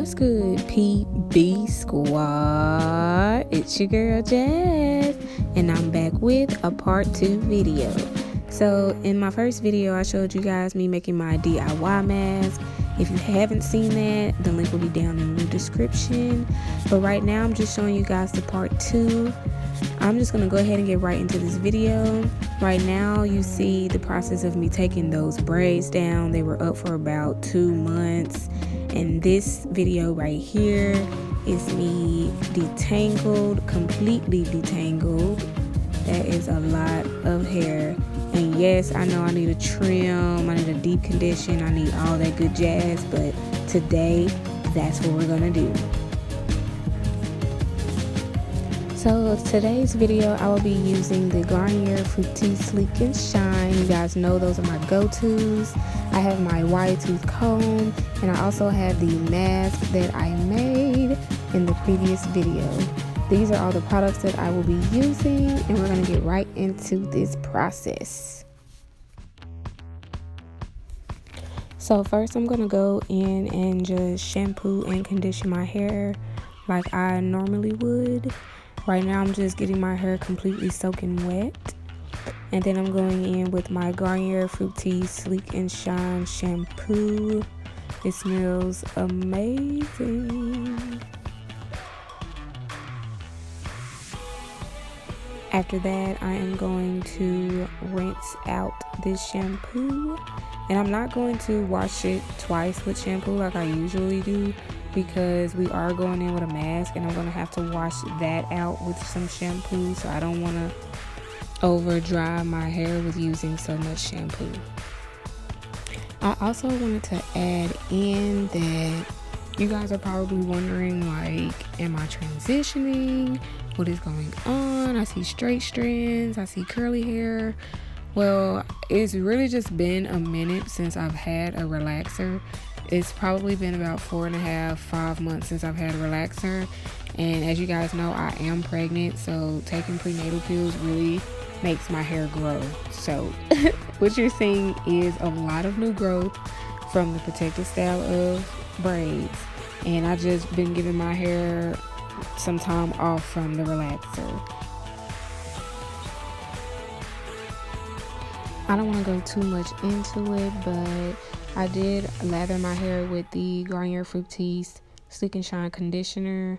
What's good, PB Squad? It's your girl Jazz, and I'm back with a part 2 video. So in my first video, I showed you guys me making my DIY mask. If you haven't seen that, the link will be down in the description. But right now, I'm just showing you guys the part 2. I'm just gonna go ahead and get right into this video. Right now, you see the process of me taking those braids down. They were up for about 2 months. And this video right here is me detangled, completely detangled. That is a lot of hair. And yes, I know I need a trim, I need a deep condition, I need all that good jazz, but today, that's what we're gonna do. So today's video, I will be using the Garnier Fructis Sleek and Shine. You guys know those are my go-tos. I have my wide tooth comb, and I also have the mask that I made in the previous video. These are all the products that I will be using, and we're gonna get right into this process. So first I'm gonna go in and just shampoo and condition my hair like I normally would. Right now I'm just getting my hair completely soaking wet. And then I'm going in with my Garnier Fructis Sleek and Shine shampoo. It smells amazing. After that, I am going to rinse out this shampoo. And I'm not going to wash it twice with shampoo like I usually do, because we are going in with a mask and I'm going to have to wash that out with some shampoo. So I don't want to over dry my hair with using so much shampoo. I also wanted to add in that you guys are probably wondering, like, am I transitioning? What is going on? I see straight strands, I see curly hair. Well, it's really just been a minute since I've had a relaxer. It's probably been about 4.5, 5 months since I've had a relaxer. And as you guys know, I am pregnant, so taking prenatal pills really makes my hair grow. So what you're seeing is a lot of new growth from the protective style of braids. And I just been giving my hair some time off from the relaxer. I don't want to go too much into it, but I did lather my hair with the Garnier Fructis Sleek and Shine conditioner.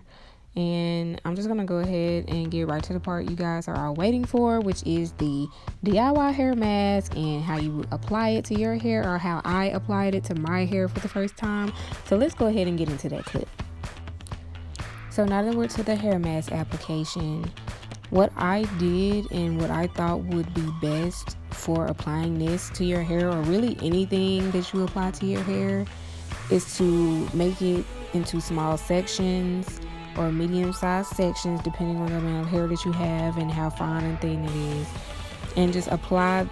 And I'm just going to go ahead and get right to the part you guys are all waiting for, which is the DIY hair mask and how you apply it to your hair, or how I applied it to my hair for the first time. So let's go ahead and get into that clip. So now that we're to the hair mask application, what I did and what I thought would be best for applying this to your hair, or really anything that you apply to your hair, is to make it into small sections or medium-sized sections, depending on the amount of hair that you have and how fine and thin it is, and just apply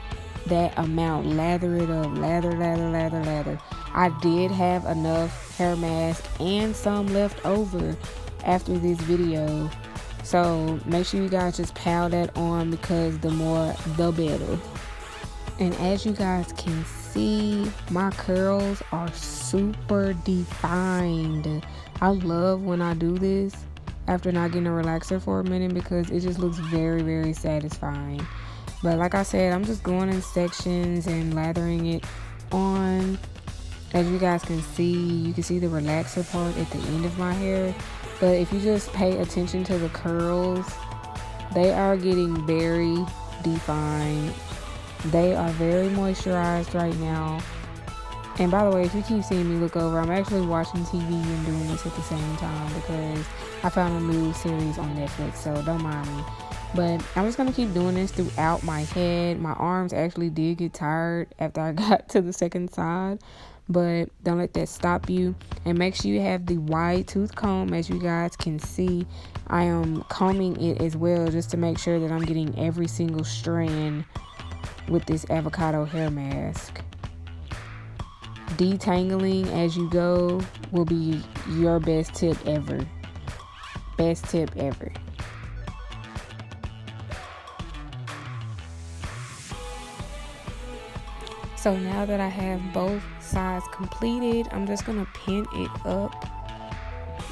that amount. Lather it up, lather. I did have enough hair mask and some left over after this video, so make sure you guys just pile that on, because the more the better. And as you guys can see, my curls are super defined. I love when I do this after not getting a relaxer for a minute, because it just looks very, very satisfying. But like I said, I'm just going in sections and lathering it on. As you guys can see, you can see the relaxer part at the end of my hair. But if you just pay attention to the curls, they are getting very defined. They are very moisturized right now. And by the way, if you keep seeing me look over, I'm actually watching TV and doing this at the same time, because I found a new series on Netflix, so don't mind me. But I'm just going to keep doing this throughout my head. My arms actually did get tired after I got to the second side, but don't let that stop you. And make sure you have the wide tooth comb. As you guys can see, I am combing it as well, just to make sure that I'm getting every single strand with this avocado hair mask. Detangling as you go will be your best tip ever. Best tip ever. So now that I have both sides completed, I'm just going to pin it up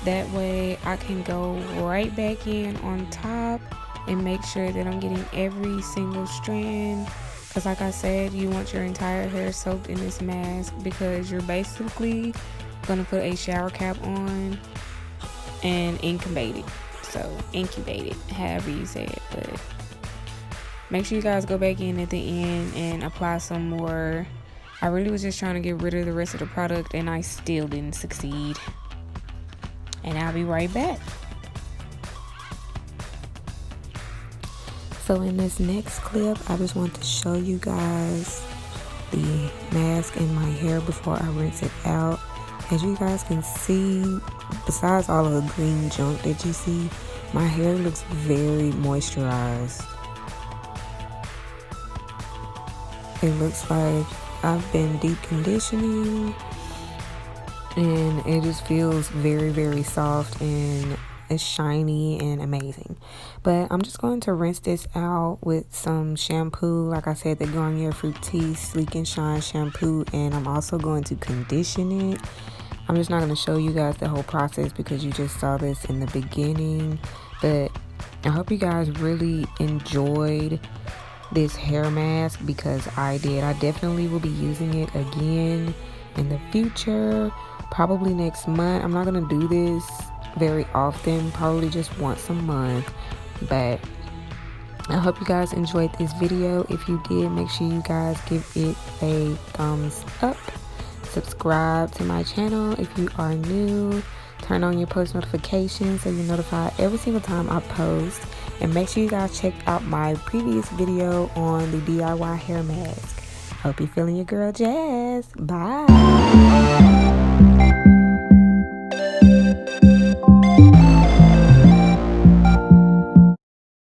That way I can go right back in on top and make sure that I'm getting every single strand, because like I said, you want your entire hair soaked in this mask, because you're basically gonna put a shower cap on and incubate it. So incubate it, however you say it. But make sure you guys go back in at the end and apply some more. I really was just trying to get rid of the rest of the product and I still didn't succeed. And I'll be right back. So in this next clip, I just want to show you guys the mask in my hair before I rinse it out. As you guys can see, besides all of the green junk that you see, my hair looks very moisturized. It looks like I've been deep conditioning, and it just feels very, very soft and it's shiny and amazing. But I'm just going to rinse this out with some shampoo. Like I said, the Garnier Fructis Sleek and Shine shampoo, and I'm also going to condition it. I'm just not going to show you guys the whole process because you just saw this in the beginning. But I hope you guys really enjoyed this hair mask, because I did. I definitely will be using it again in the future, probably next month. I'm not gonna do this very often, probably just once a month. But I hope you guys enjoyed this video. If you did, make sure you guys give it a thumbs up, subscribe to my channel if you are new, turn on your post notifications so you're notified every single time I post. And make sure you guys check out my previous video on the DIY hair mask. Hope you're feeling your girl Jazz. Bye.